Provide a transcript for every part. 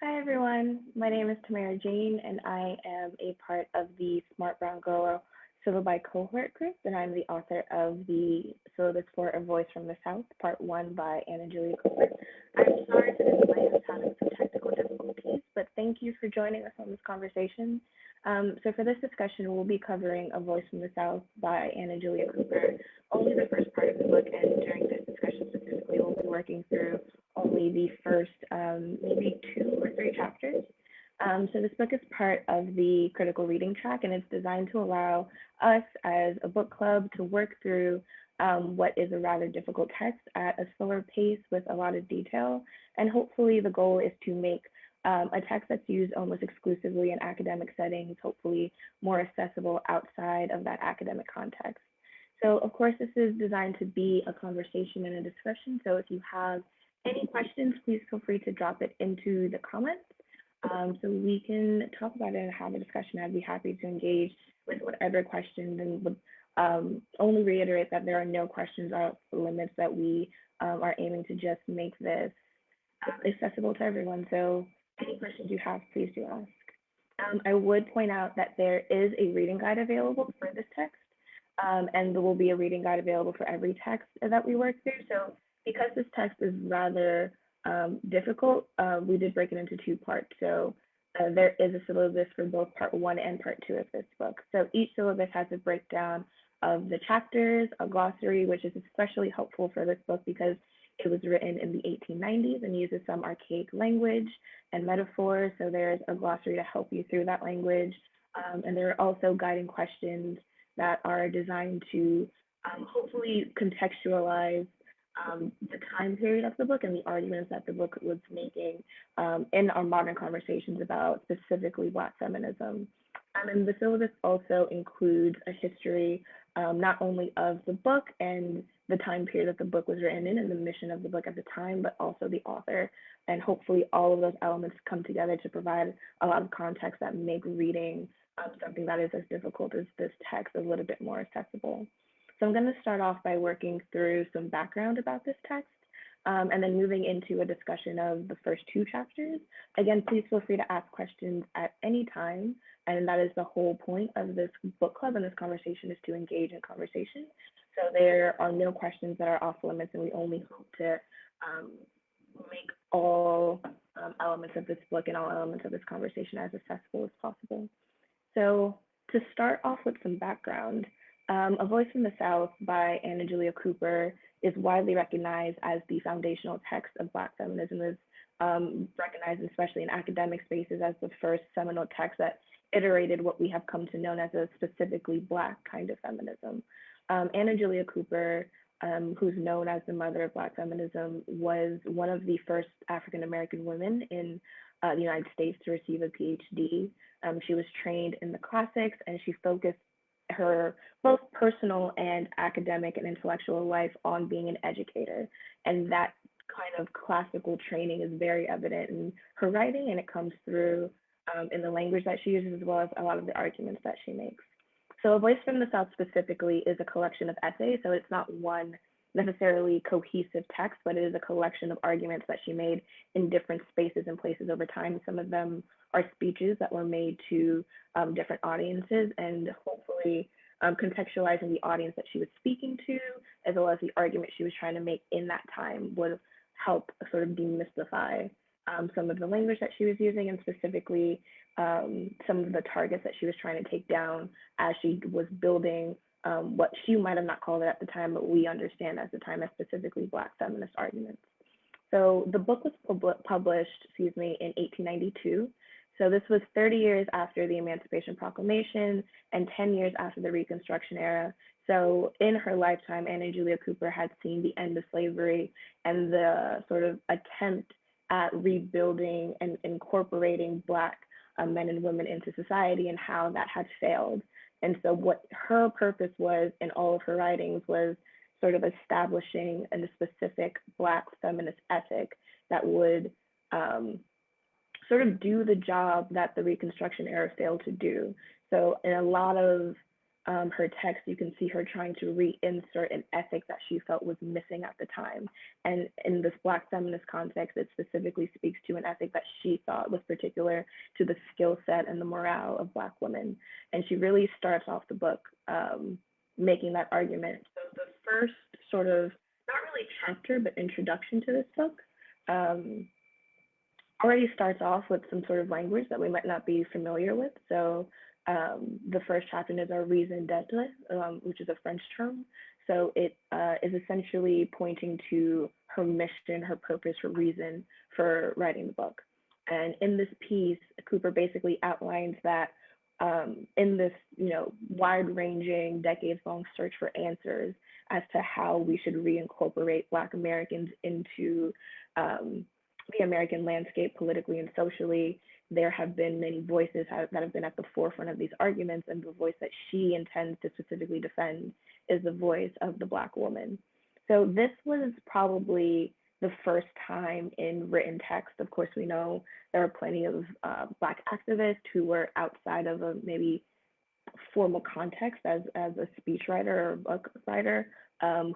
Hi everyone, my name is Tamara Jane and I am a part of the Smart Brown Girl Syllabi cohort group and I'm the author of the Syllabus for A Voice from the South, Part 1 by Anna Julia Cooper. I'm sorry for this mic is having some technical difficulties, but thank you for joining us on this conversation. So for this discussion, we'll be covering A Voice from the South by Anna Julia Cooper, only the first part of the book, and during this discussion specifically, we'll be working through only the first maybe 2 or 3 chapters. So this book is part of the critical reading track, and it's designed to allow us as a book club to work through what is a rather difficult text at a slower pace with a lot of detail. And hopefully the goal is to make a text that's used almost exclusively in academic settings, hopefully more accessible outside of that academic context. So of course, this is designed to be a conversation and a discussion. So if you have any questions, please feel free to drop it into the comments so we can talk about it and have a discussion. I'd be happy to engage with whatever questions and would only reiterate that there are no questions off limits, that we are aiming to just make this accessible to everyone. So any questions you have, please do ask. I would point out that there is a reading guide available for this text, and there will be a reading guide available for every text that we work through. So because this text is rather difficult, we did break it into 2 parts. So there is a syllabus for both part 1 and part 2 of this book. So each syllabus has a breakdown of the chapters, a glossary, which is especially helpful for this book because it was written in the 1890s and uses some archaic language and metaphors. So there's a glossary to help you through that language. And there are also guiding questions that are designed to hopefully contextualize the time period of the book and the arguments that the book was making in our modern conversations about specifically Black feminism. And the syllabus also includes a history not only of the book and the time period that the book was written in and the mission of the book at the time, but also the author. And hopefully all of those elements come together to provide a lot of context that make reading something that is as difficult as this text a little bit more accessible. So I'm going to start off by working through some background about this text, and then moving into a discussion of the first 2 chapters. Again, please feel free to ask questions at any time, and that is the whole point of this book club and this conversation, is to engage in conversation. So there are no questions that are off limits, and we only hope to make all elements of this book and all elements of this conversation as accessible as possible. So to start off with some background, A Voice from the South by Anna Julia Cooper is widely recognized as the foundational text of Black feminism, is recognized especially in academic spaces as the first seminal text that iterated what we have come to know as a specifically Black kind of feminism. Anna Julia Cooper, who's known as the mother of Black feminism, was one of the first African-American women in the United States to receive a PhD. She was trained in the classics, and she focused her both personal and academic and intellectual life on being an educator. And that kind of classical training is very evident in her writing, and it comes through in the language that she uses, as well as a lot of the arguments that she makes. So A Voice from the South specifically is a collection of essays. So it's not one necessarily cohesive text, but it is a collection of arguments that she made in different spaces and places over time. Some of them are speeches that were made to different audiences, and hopefully contextualizing the audience that she was speaking to, as well as the argument she was trying to make in that time, would help sort of demystify some of the language that she was using, and specifically some of the targets that she was trying to take down as she was building what she might have not called it at the time, but we understand at the time as specifically Black feminist arguments. So the book was published, in 1892. So this was 30 years after the Emancipation Proclamation and 10 years after the Reconstruction era. So in her lifetime, Anna Julia Cooper had seen the end of slavery and the sort of attempt at rebuilding and incorporating Black men and women into society, and how that had failed. And so what her purpose was in all of her writings was sort of establishing a specific Black feminist ethic that would sort of do the job that the Reconstruction era failed to do. So in a lot of her text, you can see her trying to reinsert an ethic that she felt was missing at the time. And in this Black feminist context, it specifically speaks to an ethic that she thought was particular to the skill set and the morale of Black women. And she really starts off the book making that argument. So the first sort of, not really chapter, but introduction to this book um, already starts off with some sort of language that we might not be familiar with. So the first chapter is our raison d'etre, which is a French term. So it is essentially pointing to her mission, her purpose, her reason for writing the book. And in this piece, Cooper basically outlines that in this, wide-ranging, decades-long search for answers as to how we should reincorporate Black Americans into the American landscape politically and socially, there have been many voices that have been at the forefront of these arguments, and the voice that she intends to specifically defend is the voice of the Black woman. So this was probably the first time in written text. Of course, we know there are plenty of Black activists who were outside of a maybe formal context as a speechwriter or a book writer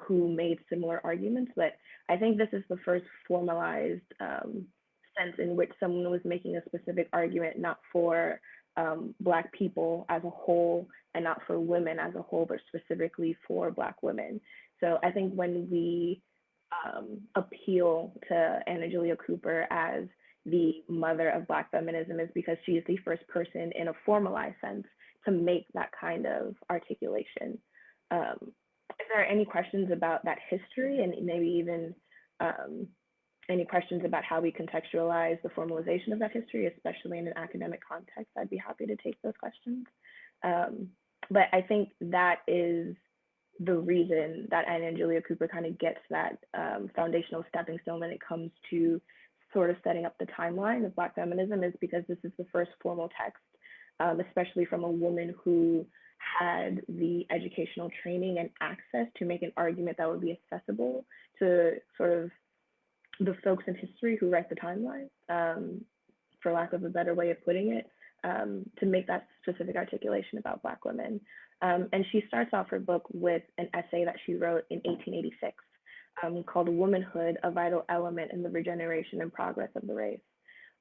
who made similar arguments, but I think this is the first formalized sense in which someone was making a specific argument, not for Black people as a whole and not for women as a whole, but specifically for Black women. So I think when we appeal to Anna Julia Cooper as the mother of Black feminism is because she is the first person in a formalized sense to make that kind of articulation. If there are any questions about that history and maybe even any questions about how we contextualize the formalization of that history, especially in an academic context, I'd be happy to take those questions. But I think that is the reason that Anna and Julia Cooper kind of gets that foundational stepping stone when it comes to sort of setting up the timeline of Black feminism is because this is the first formal text, especially from a woman who had the educational training and access to make an argument that would be accessible to sort of the folks in history who write the timeline, for lack of a better way of putting it, to make that specific articulation about Black women. And she starts off her book with an essay that she wrote in 1886 called Womanhood, a Vital Element in the Regeneration and Progress of the Race.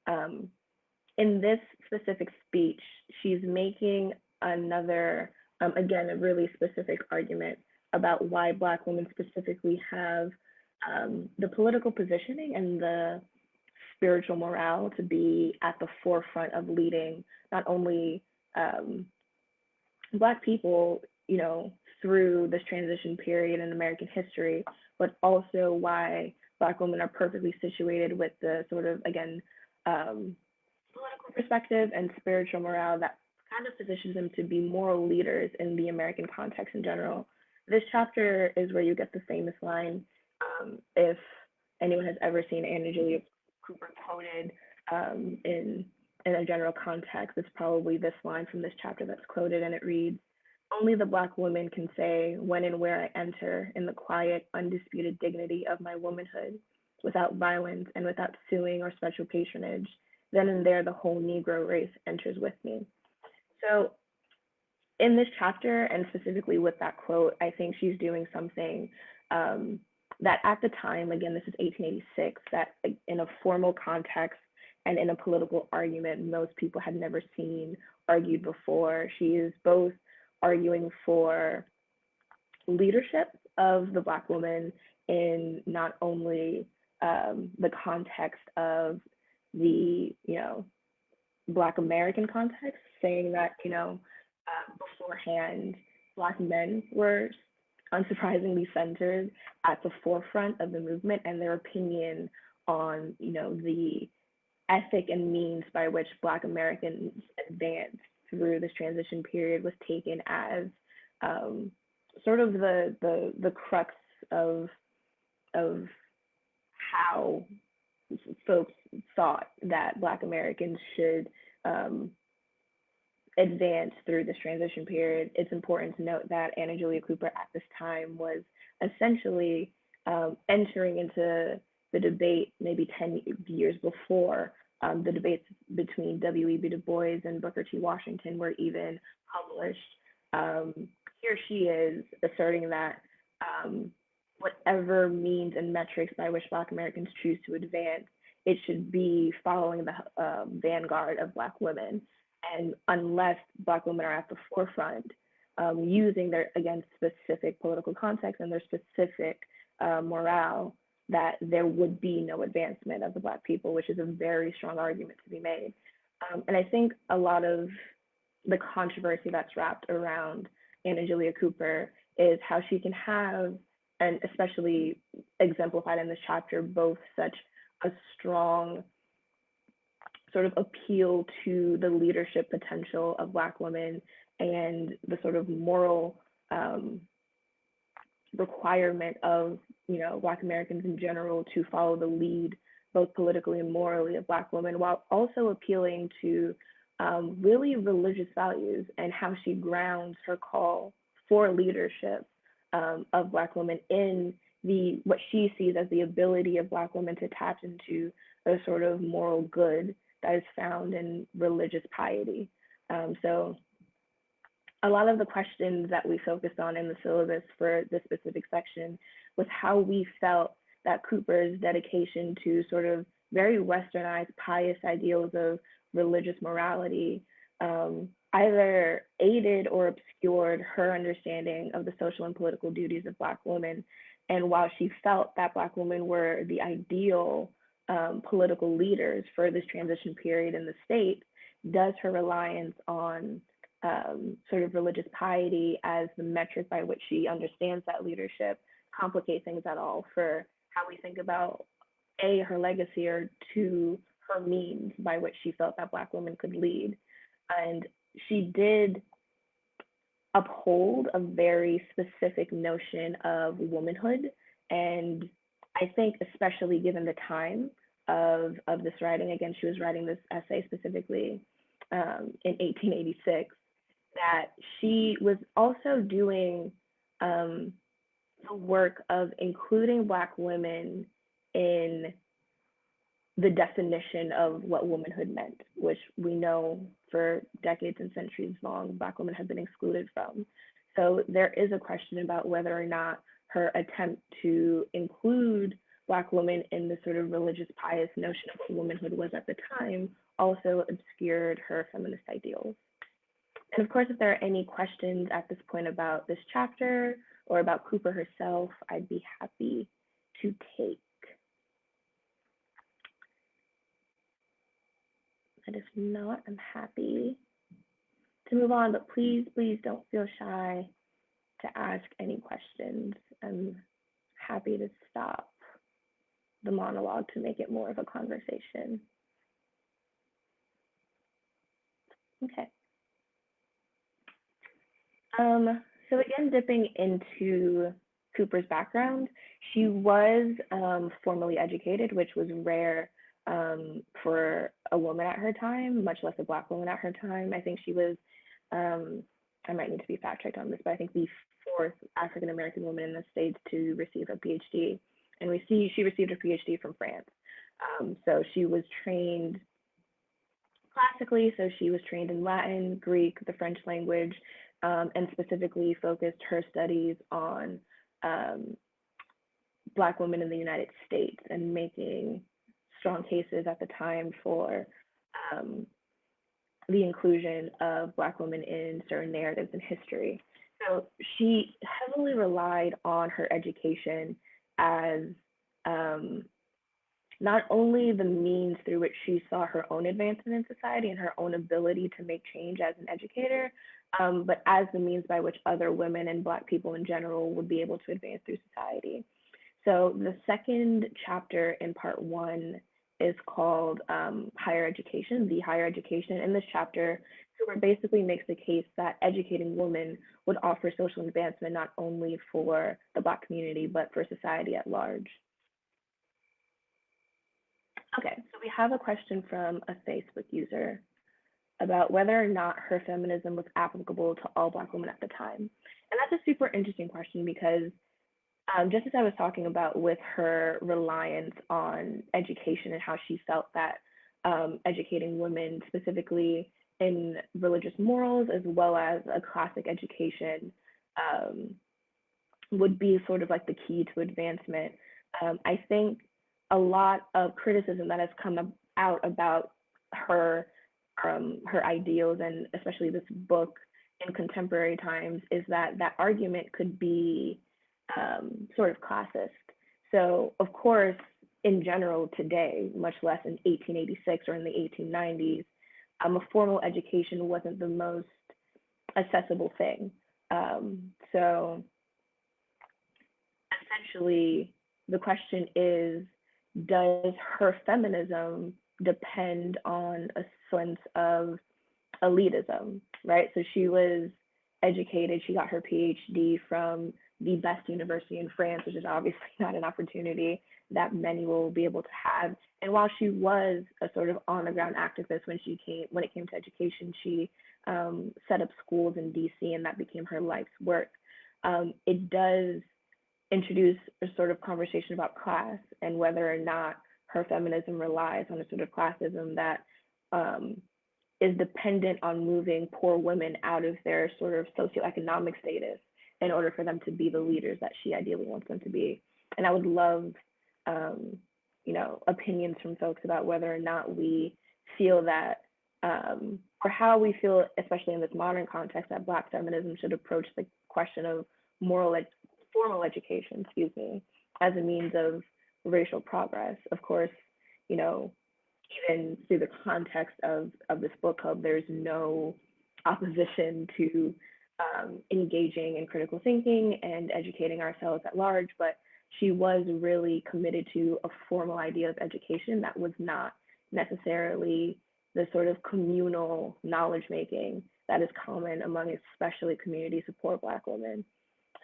In this specific speech, she's making another, again, a really specific argument about why Black women specifically have the political positioning and the spiritual morale to be at the forefront of leading not only Black people, through this transition period in American history, but also why Black women are perfectly situated with the sort of, again, political perspective and spiritual morale that kind of positions them to be moral leaders in the American context in general. This chapter is where you get the famous line, if anyone has ever seen Anna Julia Cooper quoted in a general context, it's probably this line from this chapter that's quoted, and it reads, "Only the Black woman can say when and where I enter in the quiet, undisputed dignity of my womanhood, without violence and without suing or special patronage. Then and there the whole Negro race enters with me." So in this chapter, and specifically with that quote, I think she's doing something that at the time, again, this is 1886, that in a formal context and in a political argument, most people had never seen argued before. She is both arguing for leadership of the Black woman in not only the context of the, Black American context, saying that, beforehand, Black men were unsurprisingly centered at the forefront of the movement, and their opinion on, the ethic and means by which Black Americans advanced through this transition period was taken as sort of the crux of how folks thought that Black Americans should advance through this transition period. It's important to note that Anna Julia Cooper at this time was essentially entering into the debate maybe 10 years before the debates between W.E.B. Du Bois and Booker T. Washington were even published. here she is asserting that whatever means and metrics by which Black Americans choose to advance, it should be following the vanguard of Black women. And unless Black women are at the forefront, using their, again, specific political context and their specific morale, that there would be no advancement of the Black people, which is a very strong argument to be made. And I think a lot of the controversy that's wrapped around Anna Julia Cooper is how she can have, and especially exemplified in this chapter, both such a strong sort of appeal to the leadership potential of Black women and the sort of moral requirement of, you know, Black Americans in general to follow the lead, both politically and morally, of Black women, while also appealing to really religious values and how she grounds her call for leadership of Black women in the what she sees as the ability of Black women to tap into a sort of moral good that is found in religious piety. So a lot of the questions that we focused on in the syllabus for this specific section was how we felt that Cooper's dedication to sort of very westernized, pious ideals of religious morality either aided or obscured her understanding of the social and political duties of Black women. And while she felt that Black women were the ideal political leaders for this transition period in the state, does her reliance on sort of religious piety as the metric by which she understands that leadership complicate things at all for how we think about A, her legacy, or two, her means by which she felt that Black women could lead. And she did uphold a very specific notion of womanhood. And I think especially given the time of this writing, again, she was writing this essay specifically in 1886, that she was also doing the work of including Black women in the definition of what womanhood meant, which we know for decades and centuries long, Black women have been excluded from. So there is a question about whether or not her attempt to include Black women in the sort of religious pious notion of what womanhood was at the time also obscured her feminist ideals. And of course, if there are any questions at this point about this chapter or about Cooper herself, I'd be happy to take. And if not, I'm happy to move on, but please, please don't feel shy to ask any questions. I'm happy to stop the monologue to make it more of a conversation. Okay. So again, dipping into Cooper's background, she was formally educated, which was rare for a woman at her time, much less a Black woman at her time. I think she was, I might need to be fact checked on this, but I think the fourth African American woman in the States to receive a PhD. And we see she received her PhD from France. So she was trained classically, so she was trained in Latin, Greek, the French language, and specifically focused her studies on Black women in the United States and making strong cases at the time for the inclusion of Black women in certain narratives in history. So she heavily relied on her education as not only the means through which she saw her own advancement in society and her own ability to make change as an educator, but as the means by which other women and Black people in general would be able to advance through society. So the second chapter in part one is called Higher Education, the Higher Education. In this chapter, Cooper basically makes the case that educating women would offer social advancement not only for the Black community, but for society at large. Okay, so we have a question from a Facebook user about whether or not her feminism was applicable to all Black women at the time. And that's a super interesting question because just as I was talking about with her reliance on education and how she felt that educating women specifically in religious morals as well as a classic education um, would be sort of like the key to advancement. I think a lot of criticism that has come out about her her ideals, and especially this book in contemporary times, is that that argument could be sort of classist. So of course, in general today, much less in 1886 or in the 1890s, a formal education wasn't the most accessible thing. So essentially, the question is, does her feminism depend on a sense of elitism, right? So she was educated, she got her PhD from the best university in France, which is obviously not an opportunity that many will be able to have. And while she was a sort of on the ground activist when it came to education, she set up schools in DC, and that became her life's work. It does introduce a sort of conversation about class and whether or not her feminism relies on a sort of classism that um, is dependent on moving poor women out of their sort of socioeconomic status in order for them to be the leaders that she ideally wants them to be. And I would love, um, opinions from folks about whether or not we feel that, or how we feel, especially in this modern context, that Black feminism should approach the question of moral, formal education, excuse me, as a means of racial progress. Of course, you know, even through the context of this book club, there's no opposition to engaging in critical thinking and educating ourselves at large, but she was really committed to a formal idea of education that was not necessarily the sort of communal knowledge making that is common among especially communities of poor Black women.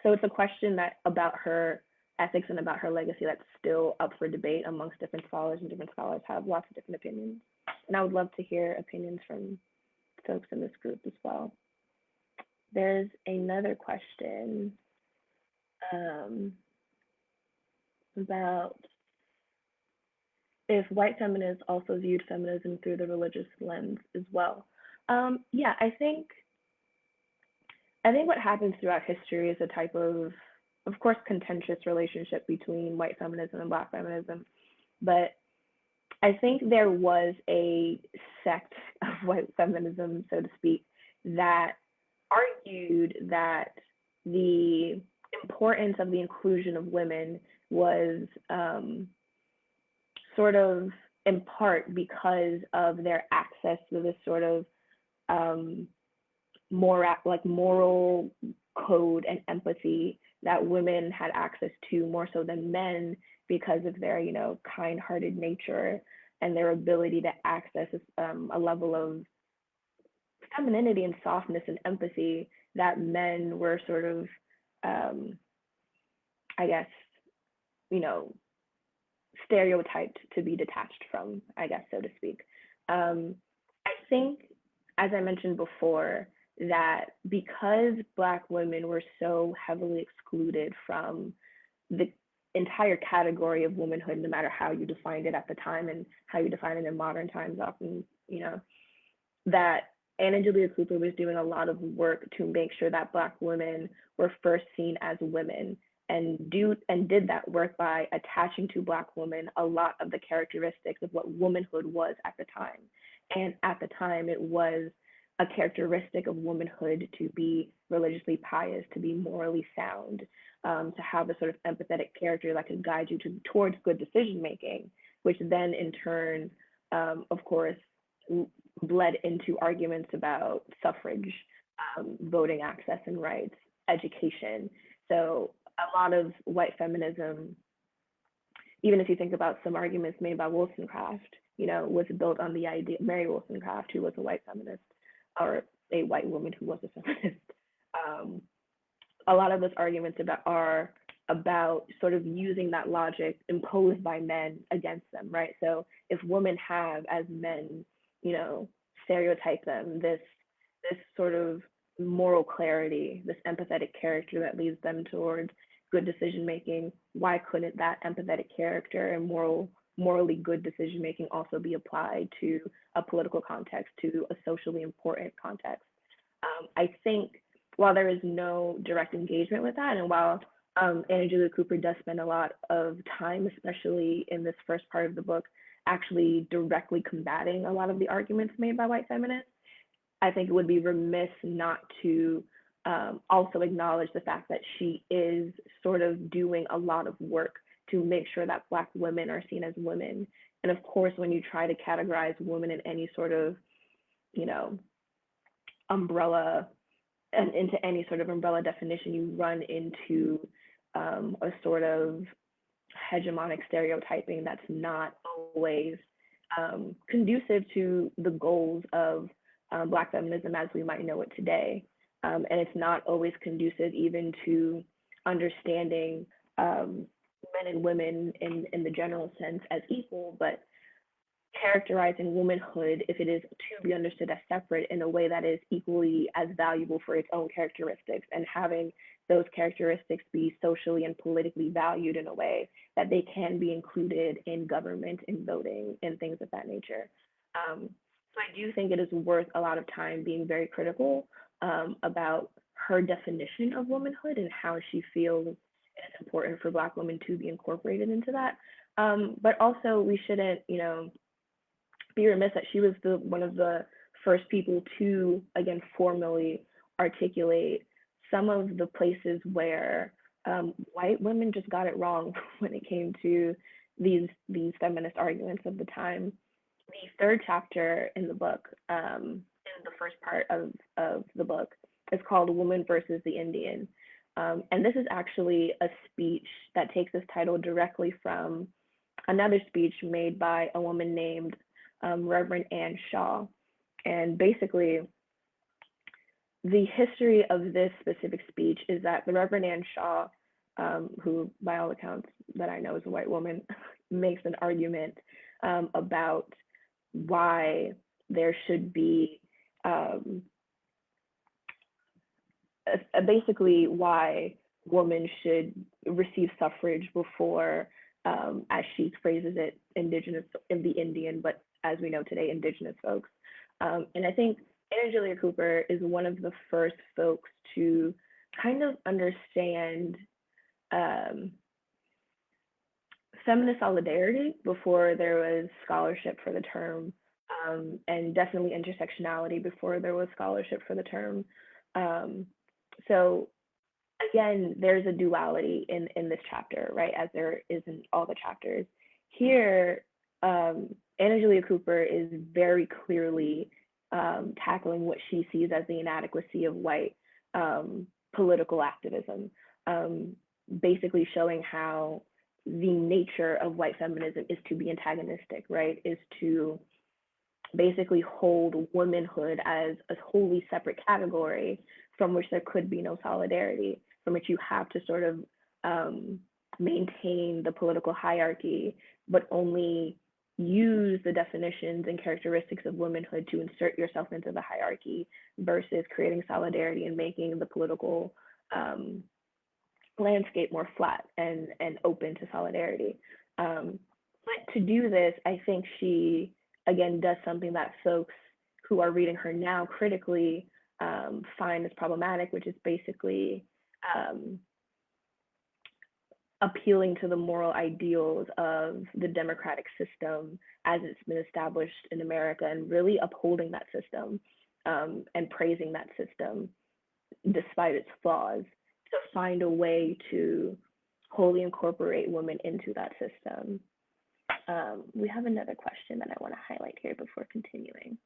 So it's a question that about her ethics and about her legacy that's still up for debate amongst different scholars, and different scholars have lots of different opinions. And I would love to hear opinions from folks in this group as well. There's another question um, about if white feminists also viewed feminism through the religious lens as well. Yeah, I think what happens throughout history is a type of course, contentious relationship between white feminism and Black feminism. But I think there was a sect of white feminism, so to speak, that argued that the importance of the inclusion of women was sort of in part because of their access to this sort of um, moral code and empathy that women had access to more so than men because of their kind-hearted nature and their ability to access a level of femininity and softness and empathy that men were sort of um, I guess you know stereotyped to be detached from, I guess, so to speak. I think, as I mentioned before, that because Black women were so heavily excluded from the entire category of womanhood, no matter how you defined it at the time and how you define it in modern times, often, that Anna Julia Cooper was doing a lot of work to make sure that Black women were first seen as women, and did that work by attaching to Black women a lot of the characteristics of what womanhood was at the time. And at the time, it was a characteristic of womanhood to be religiously pious, to be morally sound, to have a sort of empathetic character that could guide you towards good decision making, which then in turn, of course, bled into arguments about suffrage, voting access and rights, education. So a lot of white feminism, even if you think about some arguments made by Wollstonecraft, was built on the idea. Mary Wollstonecraft, who was a white feminist, or a white woman who was a feminist. Um, a lot of those arguments are about sort of using that logic imposed by men against them, right? So if women have, as men, stereotype them, this sort of moral clarity, this empathetic character that leads them towards good decision making, why couldn't that empathetic character and morally good decision making also be applied to a political context, to a socially important context? I think while there is no direct engagement with that, and while Anna Julia Cooper does spend a lot of time, especially in this first part of the book, actually directly combating a lot of the arguments made by white feminists, I think it would be remiss not to also acknowledge the fact that she is sort of doing a lot of work to make sure that Black women are seen as women. And of course, when you try to categorize women in any sort of, you know, umbrella and into any sort of umbrella definition, you run into a sort of hegemonic stereotyping that's not always conducive to the goals of Black feminism as we might know it today. And it's not always conducive even to understanding men and women in the general sense as equal, but characterizing womanhood, if it is to be understood as separate, in a way that is equally as valuable for its own characteristics, and having those characteristics be socially and politically valued in a way that they can be included in government and voting and things of that nature. So I do think it is worth a lot of time being very critical about her definition of womanhood and how she feels it's important for Black women to be incorporated into that. But also, we shouldn't, be remiss that she was one of the first people to, again, formally articulate some of the places where white women just got it wrong when it came to these feminist arguments of the time. The third chapter in the book, in the first part of the book, is called Woman versus the Indian. And this is actually a speech that takes this title directly from another speech made by a woman named Reverend Anne Shaw. And basically, the history of this specific speech is that the Reverend Anne Shaw, who by all accounts that I know is a white woman, makes an argument about why there should be basically why women should receive suffrage before, as she phrases it, indigenous in the Indian, but as we know today, indigenous folks. And I think Anna Julia Cooper is one of the first folks to kind of understand feminist solidarity before there was scholarship for the term, and definitely intersectionality before there was scholarship for the term. So again, there's a duality in this chapter, right, as there is in all the chapters. Here, Anna Julia Cooper is very clearly tackling what she sees as the inadequacy of white political activism, basically showing how the nature of white feminism is to be antagonistic, right, is to basically hold womanhood as a wholly separate category from which there could be no solidarity, from which you have to sort of maintain the political hierarchy, but only use the definitions and characteristics of womanhood to insert yourself into the hierarchy versus creating solidarity and making the political landscape more flat and open to solidarity. But to do this, I think she, again, does something that folks who are reading her now critically find as problematic, which is basically appealing to the moral ideals of the democratic system as it's been established in America, and really upholding that system and praising that system despite its flaws, to find a way to wholly incorporate women into that system. We have another question that I want to highlight here before continuing.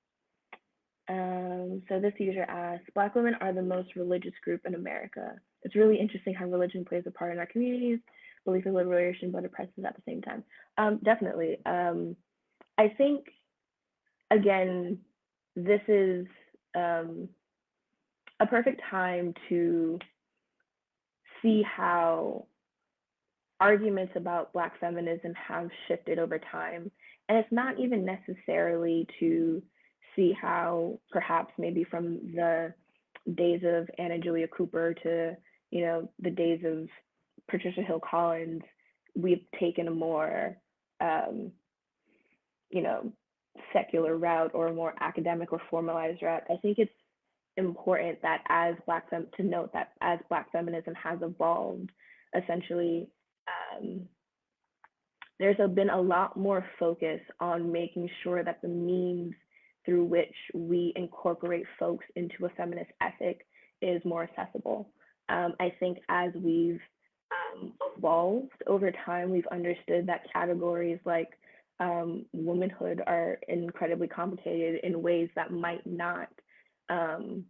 So this user asks, Black women are the most religious group in America. It's really interesting how religion plays a part in our communities, belief in liberation, but oppresses at the same time. Definitely. I think, again, this is a perfect time to see how arguments about Black feminism have shifted over time. And it's not even necessarily to see how perhaps maybe from the days of Anna Julia Cooper to, the days of Patricia Hill Collins, we've taken a more, secular route or a more academic or formalized route. I think it's important that as to note that as Black feminism has evolved, essentially, um, there's been a lot more focus on making sure that the means through which we incorporate folks into a feminist ethic is more accessible. I think as we've evolved over time, we've understood that categories like womanhood are incredibly complicated in ways that might not, um,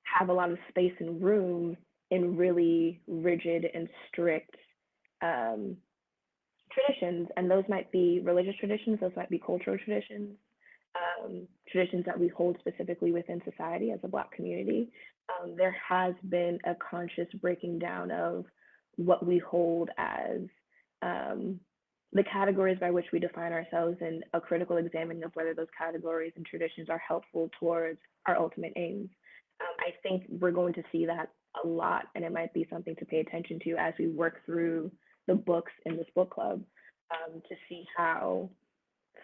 have a lot of space and room in really rigid and strict um, traditions, and those might be religious traditions, those might be cultural traditions, traditions that we hold specifically within society as a Black community. There has been a conscious breaking down of what we hold as um, the categories by which we define ourselves, and a critical examining of whether those categories and traditions are helpful towards our ultimate aims. I think we're going to see that a lot, and it might be something to pay attention to as we work through the books in this book club, to see how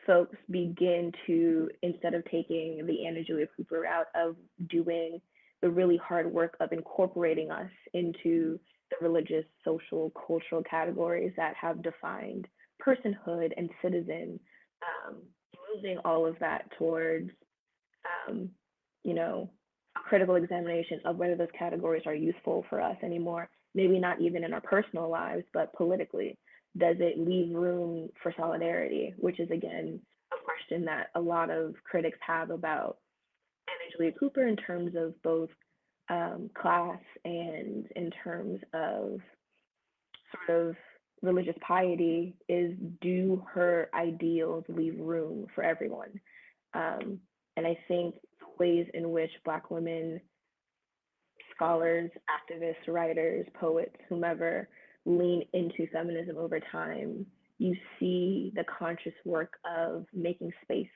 folks begin to, instead of taking the Anna Julia Cooper route of doing the really hard work of incorporating us into the religious, social, cultural categories that have defined personhood and citizen, um, moving all of that towards, um, you know, a critical examination of whether those categories are useful for us anymore, maybe not even in our personal lives, but politically. Does it leave room for solidarity, which is, again, a question that a lot of critics have about Anna Julia Cooper in terms of both class and in terms of sort of religious piety, is do her ideals leave room for everyone? And I think the ways in which Black women, scholars, activists, writers, poets, whomever, lean into feminism over time, you see the conscious work of making space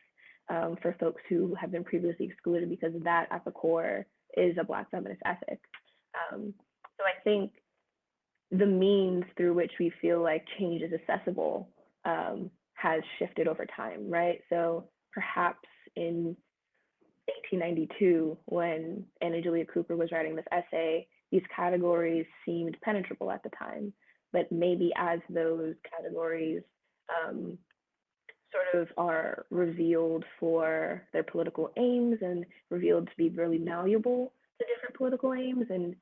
for folks who have been previously excluded, because that at the core is a Black feminist ethic. So I think the means through which we feel like change is accessible has shifted over time, right? So perhaps in 1892, when Anna Julia Cooper was writing this essay, these categories seemed penetrable at the time. But maybe as those categories sort of are revealed for their political aims and revealed to be really malleable to different political aims and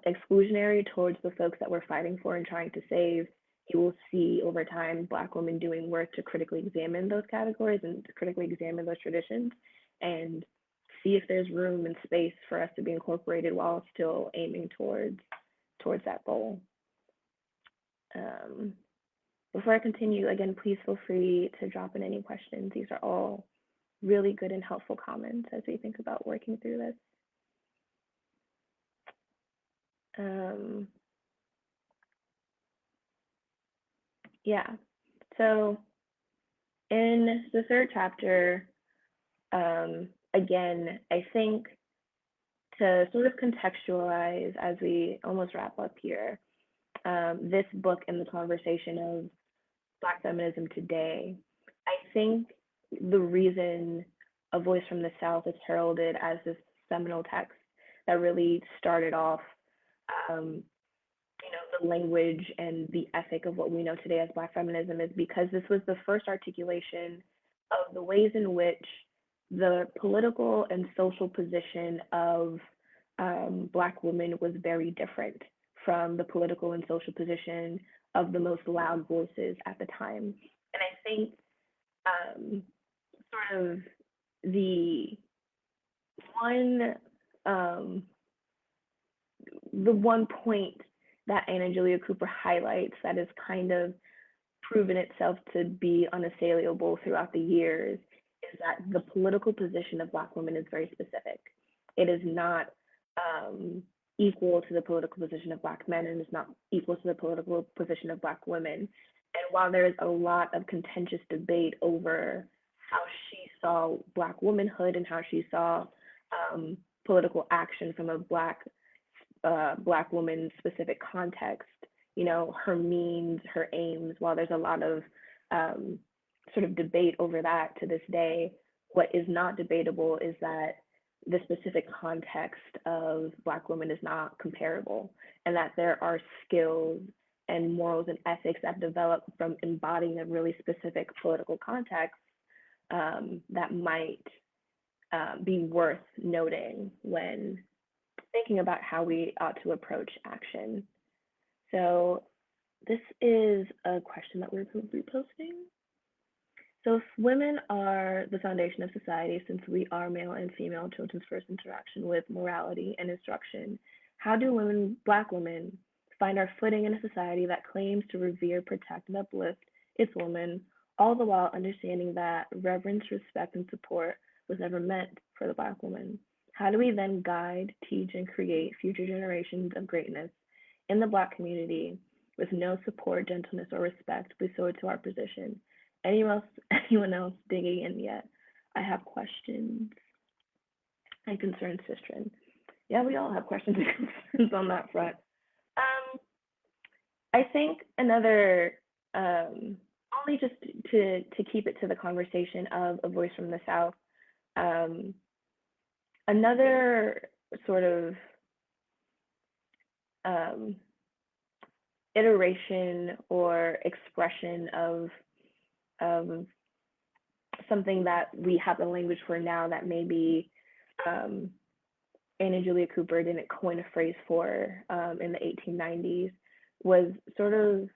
exclusionary towards the folks that we're fighting for and trying to save, you will see over time Black women doing work to critically examine those categories and to critically examine those traditions and see if there's room and space for us to be incorporated while still aiming towards that goal. Before I continue, again, please feel free to drop in any questions. These are all really good and helpful comments as we think about working through this. Yeah, so in the third chapter, again, I think to sort of contextualize as we almost wrap up here, this book and the conversation of Black feminism today, I think the reason A Voice from the South is heralded as this seminal text that really started off, the language and the ethic of what we know today as Black feminism is because this was the first articulation of the ways in which the political and social position of Black women was very different from the political and social position of the most loud voices at the time. And I think sort of the one point that Anna Julia Cooper highlights that has kind of proven itself to be unassailable throughout the years is that the political position of Black women is very specific. It is not equal to the political position of Black men, and it's not equal to the political position of Black women. And while there is a lot of contentious debate over how she saw Black womanhood and how she saw political action from a Black woman specific context, her means, her aims, while there's a lot of sort of debate over that to this day, what is not debatable is that the specific context of Black women is not comparable, and that there are skills and morals and ethics that develop from embodying a really specific political context that might be worth noting when thinking about how we ought to approach action. So this is a question that we're reposting. So if women are the foundation of society, since we are male and female children's first interaction with morality and instruction, how do women, Black women, find our footing in a society that claims to revere, protect, and uplift its women, all the while understanding that reverence, respect, and support was never meant for the Black woman? How do we then guide, teach, and create future generations of greatness in the Black community with no support, gentleness, or respect bestowed to our position? Anyone else digging in yet? I have questions and concerns, Sistren. Yeah, we all have questions and concerns on that front. I think another, only just to keep it to the conversation of A Voice from the South, another sort of iteration or expression of something that we have the language for now that maybe Anna Julia Cooper didn't coin a phrase for in the 1890s was sort of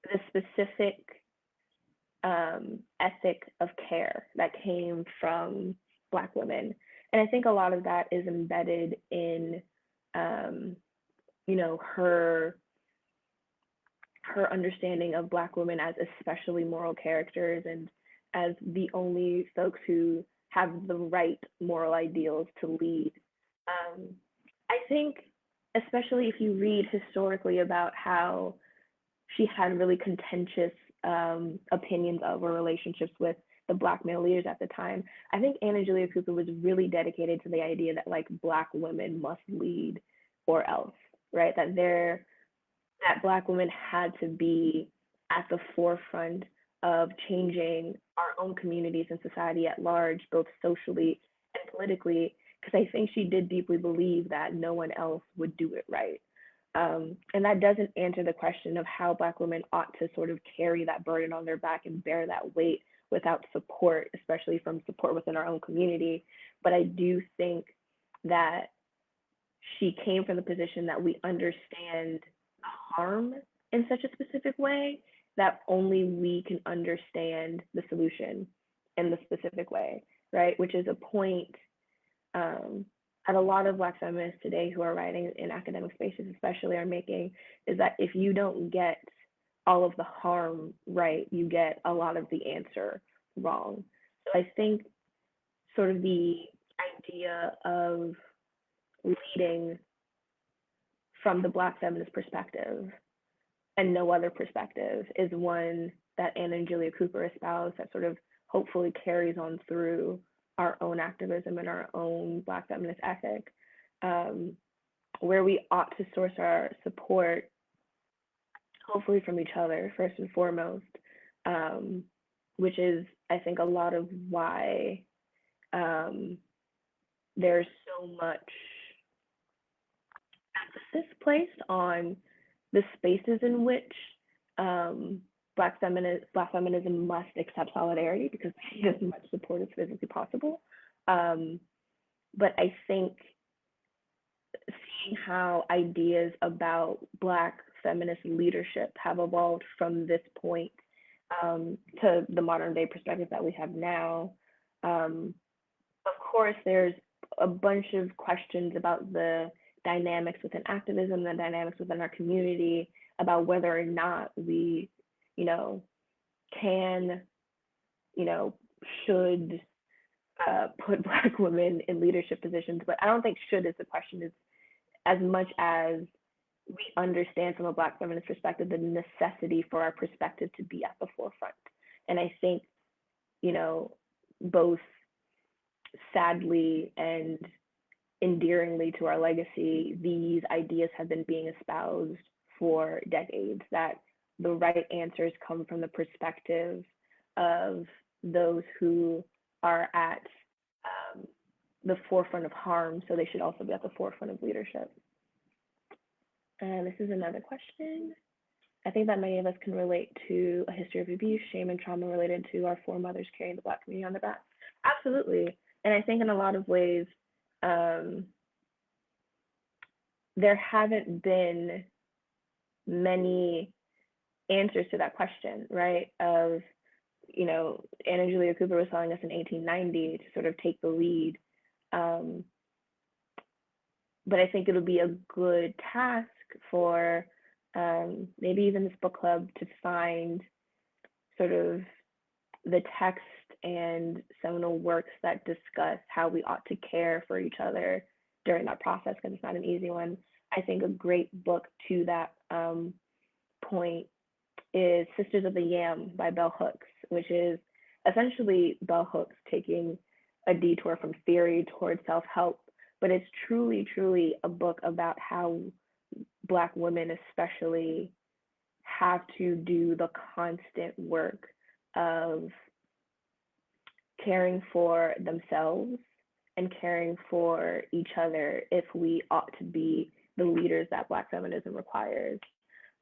the specific ethic of care that came from Black women. And I think a lot of that is embedded in, her understanding of Black women as especially moral characters and as the only folks who have the right moral ideals to lead. I think, especially if you read historically about how she had really contentious opinions of or relationships with the Black male leaders at the time, I think Anna Julia Cooper was really dedicated to the idea that like Black women must lead or else, right? That Black women had to be at the forefront of changing our own communities and society at large, both socially and politically, because I think she did deeply believe that no one else would do it right. And that doesn't answer the question of how Black women ought to sort of carry that burden on their back and bear that weight without support, especially from support within our own community. But I do think that she came from the position that we understand harm in such a specific way that only we can understand the solution in the specific way, right? Which is a point that a lot of Black feminists today who are writing in academic spaces especially are making, is that if you don't get all of the harm right, you get a lot of the answer wrong. So I think sort of the idea of leading from the Black feminist perspective and no other perspective is one that Anna and Julia Cooper espoused that sort of hopefully carries on through our own activism and our own Black feminist ethic, where we ought to source our support, hopefully from each other, first and foremost, which is, I think, a lot of why there's so much emphasis placed on the spaces in which Black feminism must accept solidarity, because we need as much support as physically possible. But I think seeing how ideas about Black feminist leadership have evolved from this point to the modern day perspective that we have now, of course, there's a bunch of questions about the dynamics within activism, the dynamics within our community, about whether or not we, can, should put Black women in leadership positions. But I don't think should is the question, is as much as we understand from a Black feminist perspective the necessity for our perspective to be at the forefront. And I think, both sadly and endearingly to our legacy, these ideas have been being espoused for decades, that the right answers come from the perspective of those who are at the forefront of harm, so they should also be at the forefront of leadership. And this is another question. I think that many of us can relate to a history of abuse, shame, and trauma related to our foremothers carrying the Black community on their back. Absolutely. And I think in a lot of ways, there haven't been many answers to that question, right? Of, Anna Julia Cooper was telling us in 1890 to sort of take the lead. But I think it'll be a good task for maybe even this book club to find sort of the text and seminal works that discuss how we ought to care for each other during that process, because it's not an easy one. I think a great book to that point is Sisters of the Yam by Bell Hooks, which is essentially Bell Hooks taking a detour from theory towards self-help, but it's truly, truly a book about how Black women especially have to do the constant work of caring for themselves and caring for each other if we ought to be the leaders that Black feminism requires.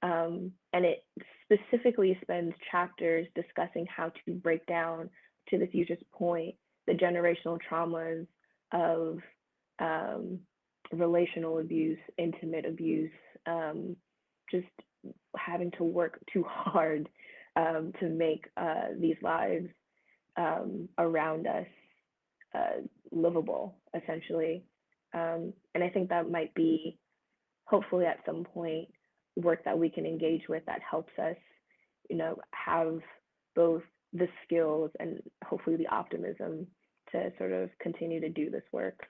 And it specifically spends chapters discussing how to break down, to this user's point, the generational traumas of relational abuse, intimate abuse, just having to work too hard to make these lives around us livable, essentially. And I think that might be, hopefully at some point, work that we can engage with that helps us, have both the skills and hopefully the optimism to sort of continue to do this work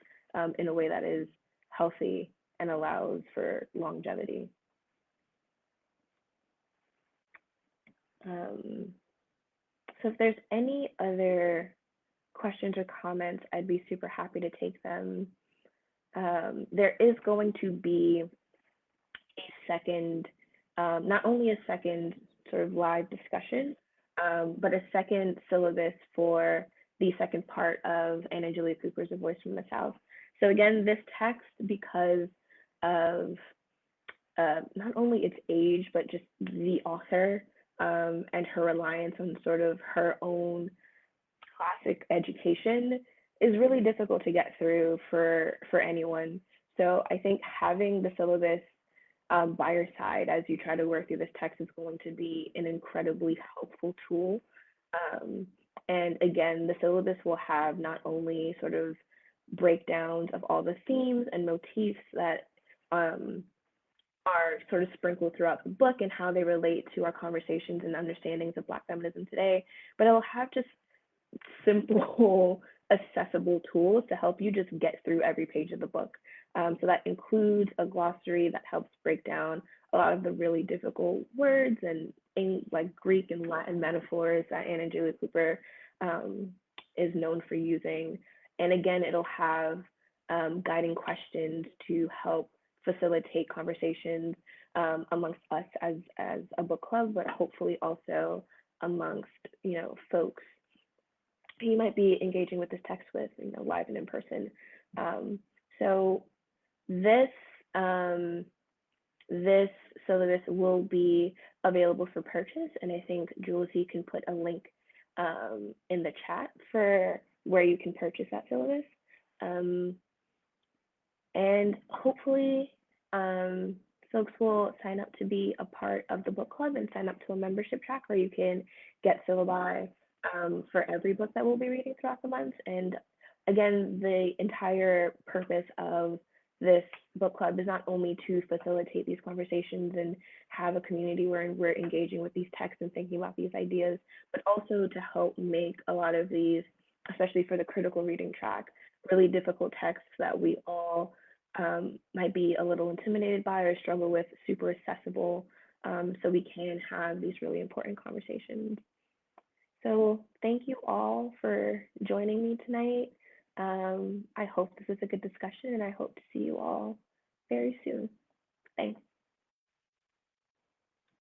in a way that is healthy and allows for longevity. So if there's any other questions or comments, I'd be super happy to take them. There is going to be a second, not only a second sort of live discussion, but a second syllabus for the second part of Anna Julia Cooper's A Voice from the South. So again, this text, because of not only its age, but just the author and her reliance on sort of her own classic education, is really difficult to get through for anyone. So I think having the syllabus by your side as you try to work through this text is going to be an incredibly helpful tool. And again, the syllabus will have not only sort of breakdowns of all the themes and motifs that are sort of sprinkled throughout the book and how they relate to our conversations and understandings of Black feminism today, but it'll have just simple, accessible tools to help you just get through every page of the book. So that includes a glossary that helps break down a lot of the really difficult words and like Greek and Latin metaphors that Anna Julia Cooper is known for using. And again, it'll have guiding questions to help facilitate conversations amongst us as a book club, but hopefully also amongst, folks who you might be engaging with this text with, live and in person. So this syllabus will be available for purchase, and I think Jules, you can put a link in the chat for where you can purchase that syllabus. And hopefully folks will sign up to be a part of the book club and sign up to a membership track where you can get syllabi for every book that we'll be reading throughout the month. And again, the entire purpose of this book club is not only to facilitate these conversations and have a community where we're engaging with these texts and thinking about these ideas, but also to help make a lot of these, especially for the critical reading track, really difficult texts that we all might be a little intimidated by or struggle with, super accessible, so we can have these really important conversations. So thank you all for joining me tonight. I hope this was a good discussion, and I hope to see you all very soon. Thanks.